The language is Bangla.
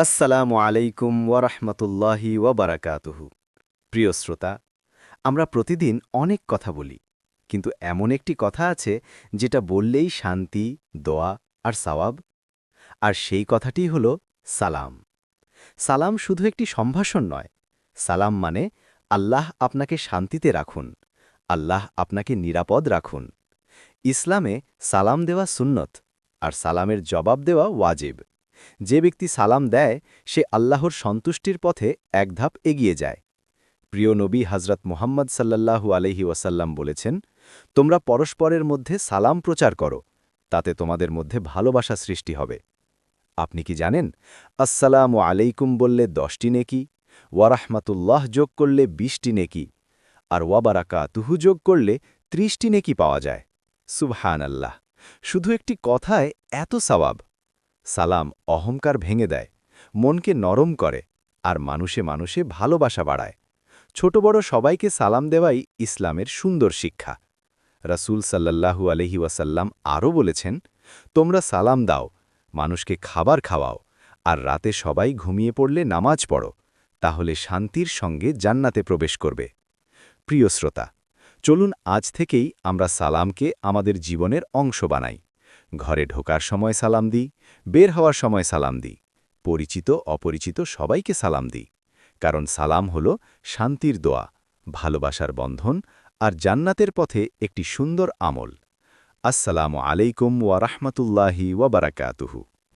আসসালামু আলাইকুম ওয়ারাহমাতুল্লাহি ওয়াবারাকাতুহু। প্রিয় শ্রোতা, আমরা প্রতিদিন অনেক কথা বলি, কিন্তু এমন একটি কথা আছে যেটা বললেই শান্তি, দোয়া আর সওয়াব। আর সেই কথাটিই হল সালাম। সালাম শুধু একটি সম্ভাষণ নয়। সালাম মানে আল্লাহ আপনাকে শান্তিতে রাখুন, আল্লাহ আপনাকে নিরাপদ রাখুন। ইসলামে সালাম দেওয়া সুন্নত, আর সালামের জবাব দেওয়া ওয়াজিব। যে ব্যক্তি সালাম দেয় সে আল্লাহর সন্তুষ্টির পথে এক ধাপ এগিয়ে যায়। প্রিয় নবী হজরত মুহাম্মদ সাল্লাল্লাহু আলাইহি ওয়াসাল্লাম বলেছেন, তোমরা পরস্পরের মধ্যে সালাম প্রচার করো, তাতে তোমাদের মধ্যে ভালোবাসা সৃষ্টি হবে। আপনি কি জানেন, আসসালামু আলাইকুম বললে 10টি নেকি, ওয়ারাহমাতুল্লাহ যোগ করলে 20টি নেকি, আর ওয়াবারাকাতুহু যোগ করলে 30টি নেকি পাওয়া যায়। সুবহানাল্লাহ! শুধু একটি কথায় এত সওয়াব। সালাম অহংকার ভেঙে দেয়, মনকে নরম করে, আর মানুষে মানুষে ভালোবাসা বাড়ায়। ছোট বড় সবাইকে সালাম দেওয়াই ইসলামের সুন্দর শিক্ষা। রাসূল সাল্লাল্লাহু আলাইহি ওয়াসাল্লাম আরও বলেছেন, তোমরা সালাম দাও, মানুষকে খাবার খাওয়াও, আর রাতে সবাই ঘুমিয়ে পড়লে নামাজ পড়ো, তাহলে শান্তির সঙ্গে জান্নাতে প্রবেশ করবে। প্রিয় শ্রোতা, চলুন আজ থেকেই আমরা সালামকে আমাদের জীবনের অংশ বানাই। ঘরে ঢোকার সময় সালাম দিই, বের হওয়ার সময় সালাম দিই, পরিচিত অপরিচিত সবাইকে সালাম দিই। কারণ সালাম হল শান্তির দোয়া, ভালোবাসার বন্ধন আর জান্নাতের পথে একটি সুন্দর আমল। আসসালামু আলাইকুম ওয়া রাহমাতুল্লাহি ওয়া বারাকাতুহু।